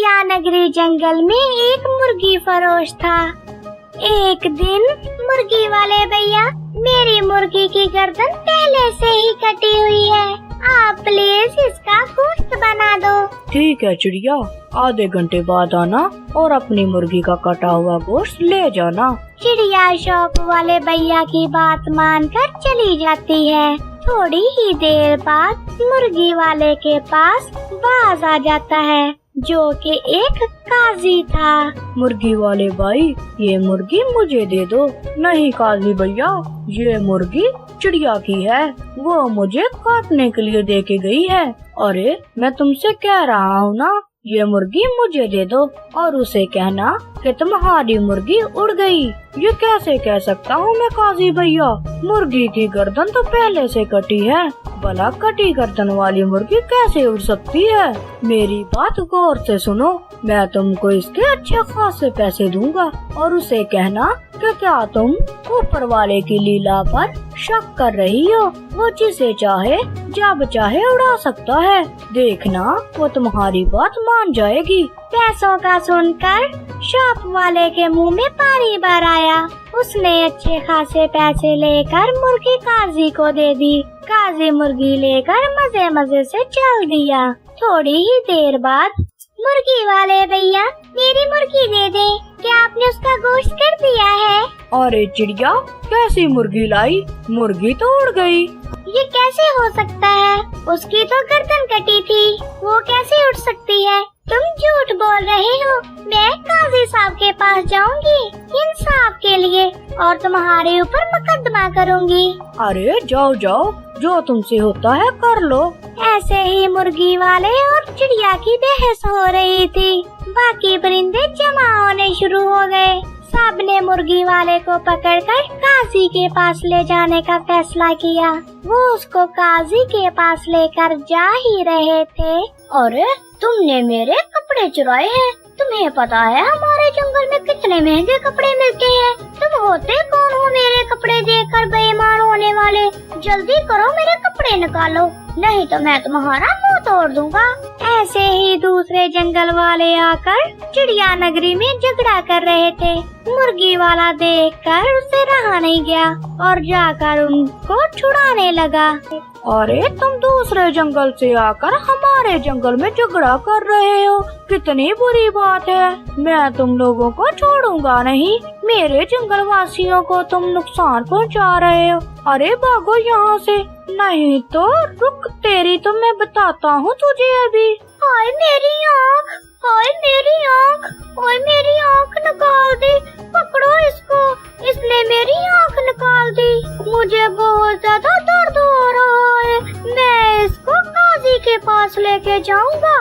चिड़िया नगरी जंगल में एक मुर्गी फरोश था। एक दिन मुर्गी वाले भैया, मेरी मुर्गी की गर्दन पहले से ही कटी हुई है, आप प्लीज इसका गोश्त बना दो। ठीक है चिड़िया, आधे घंटे बाद आना और अपनी मुर्गी का कटा हुआ गोश्त ले जाना। चिड़िया शॉप वाले भैया की बात मानकर चली जाती है। थोड़ी ही देर बाद मुर्गी वाले के पास बाज आ जाता है, जो कि एक काजी था। मुर्गी वाले भाई, ये मुर्गी मुझे दे दो। नहीं काजी भैया, ये मुर्गी चिड़िया की है, वो मुझे काटने के लिए दे के गई है। अरे मैं तुमसे कह रहा हूँ ना, ये मुर्गी मुझे दे दो और उसे कहना कि तुम्हारी मुर्गी उड़ गई। ये कैसे कह सकता हूँ मैं काजी भैया, मुर्गी की गर्दन तो पहले से कटी है, भला कटी गर्दन वाली मुर्गी कैसे उड़ सकती है। मेरी बात गौर से सुनो, मैं तुमको इसके अच्छे खासे पैसे दूंगा और उसे कहना कि क्या तुम ऊपर वाले की लीला पर शक कर रही हो, वो जिसे चाहे जब चाहे उड़ा सकता है, देखना वो तुम्हारी बात मान जाएगी। पैसों का सुनकर शॉप वाले के मुंह में पानी भर आया। उसने अच्छे खासे पैसे लेकर मुर्गी काजी को दे दी। काजी मुर्गी लेकर मजे मजे से चल दिया। थोड़ी ही देर बाद, मुर्गी वाले भैया, मेरी मुर्गी दे दे, क्या आपने उसका गोश्त कर दिया है? अरे चिड़िया, कैसी मुर्गी लाई, मुर्गी तो उड़ गई। ये कैसे हो सकता है, उसकी तो गर्दन कटी थी, वो कैसे उड़ सकती है? तुम झूठ बोल रहे हो। मैं काजी साहब के पास जाऊंगी इंसाफ के लिए और तुम्हारे ऊपर मुकदमा करूंगी। अरे जाओ जाओ, जो तुमसे होता है कर लो। ऐसे ही मुर्गी वाले और चिड़िया की बहस हो रही थी। बाकी परिंदे जमा होने शुरू हो गए। सब ने मुर्गी वाले को पकड़कर काजी के पास ले जाने का फैसला किया। वो उसको काजी के पास लेकर जा ही रहे थे। अरे तुमने मेरे कपड़े चुराए हैं, तुम्हें पता है हमारे जंगल में कितने महंगे कपड़े मिलते हैं? तुम होते कौन हो मेरे कपड़े देखकर बेईमान होने वाले? जल्दी करो, मेरे कपड़े निकालो, नहीं तो मैं तुम्हारा मुंह तोड़ दूंगा। ऐसे ही दूसरे जंगल वाले आकर चिड़िया नगरी में झगड़ा कर रहे थे। मुर्गी वाला देखकर उसे रहा नहीं गया और जाकर उनको छुड़ाने लगा। अरे तुम दूसरे जंगल से आकर हमारे जंगल में झगड़ा कर रहे हो, कितनी बुरी बात है। मैं तुम लोगों को छोड़ूंगा नहीं, मेरे जंगल वासियों को तुम नुकसान पहुंचा रहे हो। अरे भागो यहाँ से, नहीं तो रुक, तेरी तो मैं बताता हूँ तुझे अभी। हाय मेरी आँख, हाय मेरी आँख, हाय मेरी आँख निकाल दी, पकड़ो इसको, इसने मेरी आँख निकाल दी। मुझे बहुत ज्यादा दर्द हो रहा है, मैं इसको काजी के पास लेके जाऊंगा,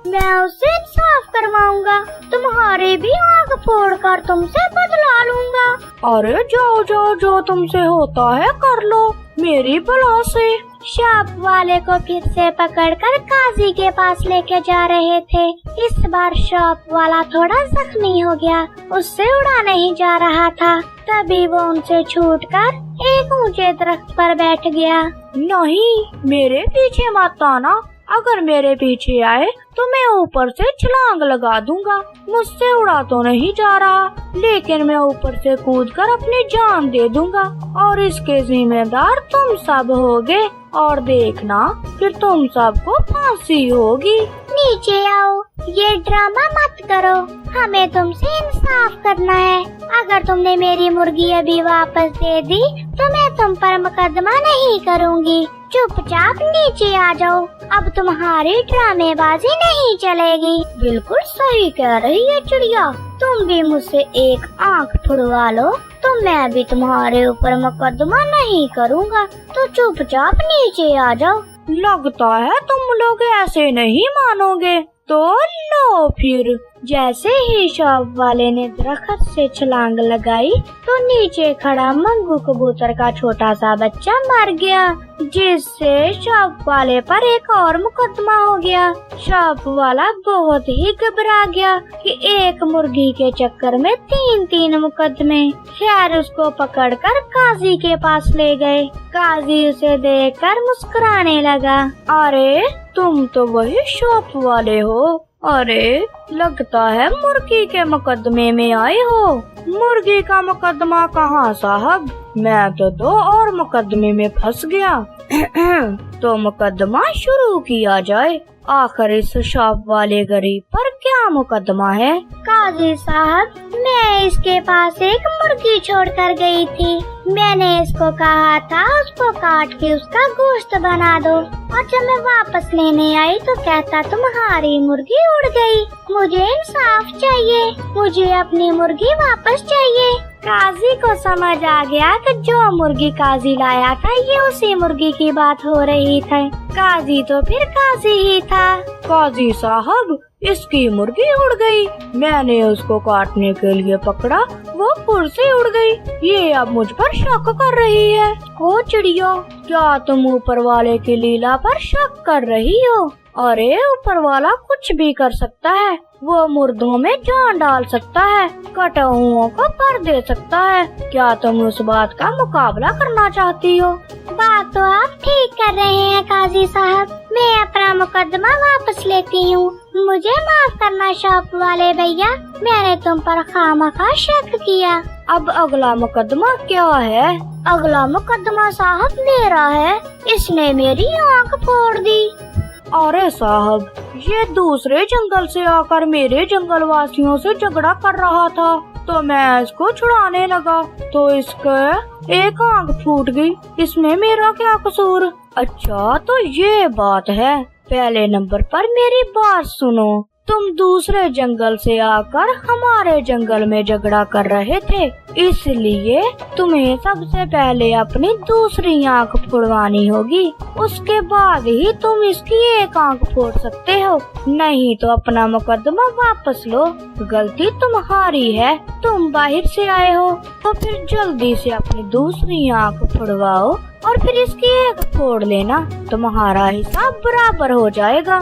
मैं उससे इंसाफ करवाऊंगा, तुम्हारी भी आँख फोड़कर तुमसे बदला लूंगा। अरे जाओ जाओ, जो तुमसे होता है कर लो, मेरी बला से। शॉप वाले को फिर से पकड़कर काजी के पास लेके जा रहे थे। इस बार शॉप वाला थोड़ा जख्मी हो गया, उससे उड़ा नहीं जा रहा था। तभी वो उनसे छूटकर एक ऊंचे दरख्त पर बैठ गया। नहीं, मेरे पीछे मत आना, अगर मेरे पीछे आए तो मैं ऊपर से छलांग लगा दूंगा। मुझसे उड़ा तो नहीं जा रहा, लेकिन मैं ऊपर से कूदकर अपनी जान दे दूंगा और इसके जिम्मेदार तुम सब होगे। और देखना फिर तुम सबको फांसी होगी। नीचे आओ, ये ड्रामा मत करो, हमें तुमसे इंसाफ करना है। अगर तुमने मेरी मुर्गी अभी वापस दे दी तो मैं तुम पर मुकदमा नहीं करूंगी। चुपचाप नीचे आ जाओ, अब तुम्हारी ड्रामेबाजी नहीं चलेगी। बिल्कुल सही कह रही है चिड़िया, तुम भी मुझसे एक आँख फुड़वा लो तो मैं भी तुम्हारे ऊपर मुकदमा नहीं करूँगा, तो चुपचाप नीचे आ जाओ। लगता है तुम लोग ऐसे नहीं मानोगे, तो लो फिर। जैसे ही शॉप वाले ने दरख्त से छलांग लगाई तो नीचे खड़ा मंगू कबूतर का छोटा सा बच्चा मर गया, जिससे शॉप वाले पर एक और मुकदमा हो गया। शॉप वाला बहुत ही घबरा गया कि एक मुर्गी के चक्कर में 3 मुकदमे। खैर उसको पकड़कर काजी के पास ले गए। काजी उसे देखकर मुस्कुराने लगा। अरे तुम तो वही शॉप वाले हो, अरे लगता है मुर्गी के मुकदमे में आए हो। मुर्गी का मुकदमा कहाँ साहब, मैं तो दो और मुकदमे में फंस गया। तो मुकदमा शुरू किया जाए, आखिर इस शॉप वाले गरीब पर क्या मुकदमा है? काजी साहब, मैं इसके पास एक मुर्गी छोड़ कर गई थी। मैंने इसको कहा था उसको काट के उसका गोश्त बना दो, और जब मैं वापस लेने आई तो कहता तुम्हारी मुर्गी उड़ गई। मुझे इंसाफ चाहिए, मुझे अपनी मुर्गी वापस चाहिए। काजी को समझ आ गया कि जो मुर्गी काजी लाया था ये उसी मुर्गी की बात हो रही थी। काजी तो फिर काजी ही था। काजी साहब, इसकी मुर्गी उड़ गई। मैंने उसको काटने के लिए पकड़ा, वो फुर से उड़ गई। ये अब मुझ पर शक कर रही है। ओ चिड़िया, क्या तुम ऊपर वाले की लीला पर शक कर रही हो? अरे ऊपर वाला कुछ भी कर सकता है, वो मुर्दों में जान डाल सकता है, कटे हुओं को पर दे सकता है। क्या तुम उस बात का मुकाबला करना चाहती हो? बात तो आप ठीक कर रहे हैं काजी साहब, मैं अपना मुकदमा वापस लेती हूँ। मुझे माफ करना शॉप वाले भैया, मैंने तुम पर खामखा शक किया। अब अगला मुकदमा क्या है? अगला मुकदमा साहब मेरा है, इसने मेरी आँख फोड़ दी। अरे साहब, ये दूसरे जंगल से आकर मेरे जंगल वासियों से झगड़ा कर रहा था, तो मैं इसको छुड़ाने लगा तो इसका एक आंख फूट गई। इसमें मेरा क्या कसूर? अच्छा तो ये बात है। पहले नंबर पर मेरी बात सुनो, तुम दूसरे जंगल से आकर हमारे जंगल में झगड़ा कर रहे थे, इसलिए तुम्हें सबसे पहले अपनी दूसरी आंख फोड़वानी होगी, उसके बाद ही तुम इसकी एक आंख फोड़ सकते हो। नहीं तो अपना मुकदमा वापस लो, गलती तुम्हारी है, तुम बाहर से आए हो, तो फिर जल्दी से अपनी दूसरी आंख फोड़वाओ और फिर इसकी एक फोड़ लेना, तुम्हारा हिसाब बराबर हो जाएगा।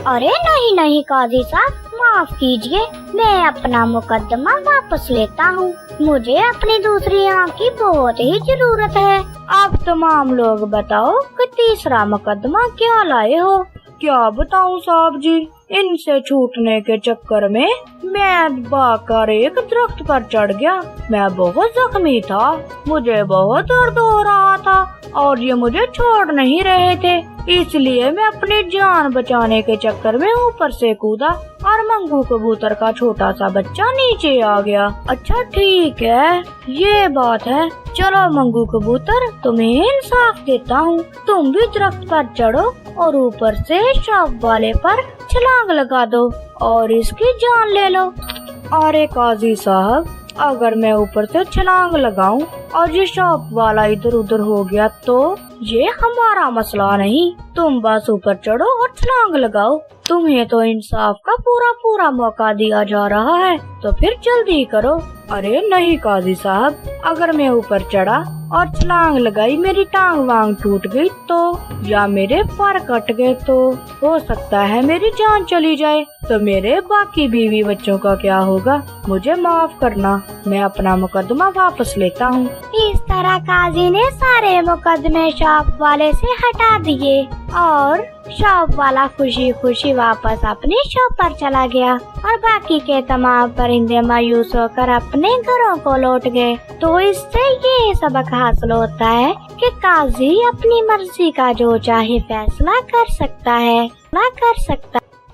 अरे नहीं नहीं काजी साहब, माफ कीजिए, मैं अपना मुकदमा वापस लेता हूँ। मुझे अपनी दूसरी आँख की बहुत ही जरूरत है। आप तमाम लोग बताओ कि तीसरा मुकदमा क्या लाए हो? क्या बताऊँ साहब जी, इनसे छूटने के चक्कर में मैं भागकर एक दरख्त पर चढ़ गया। मैं बहुत जख्मी था, मुझे बहुत दर्द हो रहा था और ये मुझे छोड़ नहीं रहे थे, इसलिए मैं अपनी जान बचाने के चक्कर में ऊपर से कूदा और मंगू कबूतर का छोटा सा बच्चा नीचे आ गया। अच्छा ठीक है, ये बात है। चलो मंगू कबूतर, तुम्हें इंसाफ देता हूँ, तुम भी दरख्त पर चढ़ो और ऊपर से शॉप वाले पर छलांग लगा दो और इसकी जान ले लो। अरे काजी साहब, अगर मैं ऊपर से छलांग लगाऊं और ये शॉप वाला इधर उधर हो गया तो ये हमारा मसला नहीं, तुम बस ऊपर चढ़ो और छलांग लगाओ। तुम्हें तो इंसाफ का पूरा पूरा मौका दिया जा रहा है, तो फिर जल्दी करो। अरे नहीं काजी साहब, अगर मैं ऊपर चढ़ा और छलांग लगाई, मेरी टांग वांग टूट गई तो, या मेरे पर कट गए तो हो सकता है मेरी जान चली जाए, तो मेरे बाकी बीवी बच्चों का क्या होगा? मुझे माफ करना, मैं अपना मुकदमा वापस लेता हूँ। इस तरह काजी ने सारे मुकदमे शॉप वाले से हटा दिए और शॉप वाला खुशी खुशी वापस अपनी शॉप पर चला गया और बाकी के तमाम परिंदे मायूस होकर अपने घरों को लौट गए। तो इससे ये सबक हासिल होता है कि काजी अपनी मर्जी का जो चाहे फैसला कर सकता है।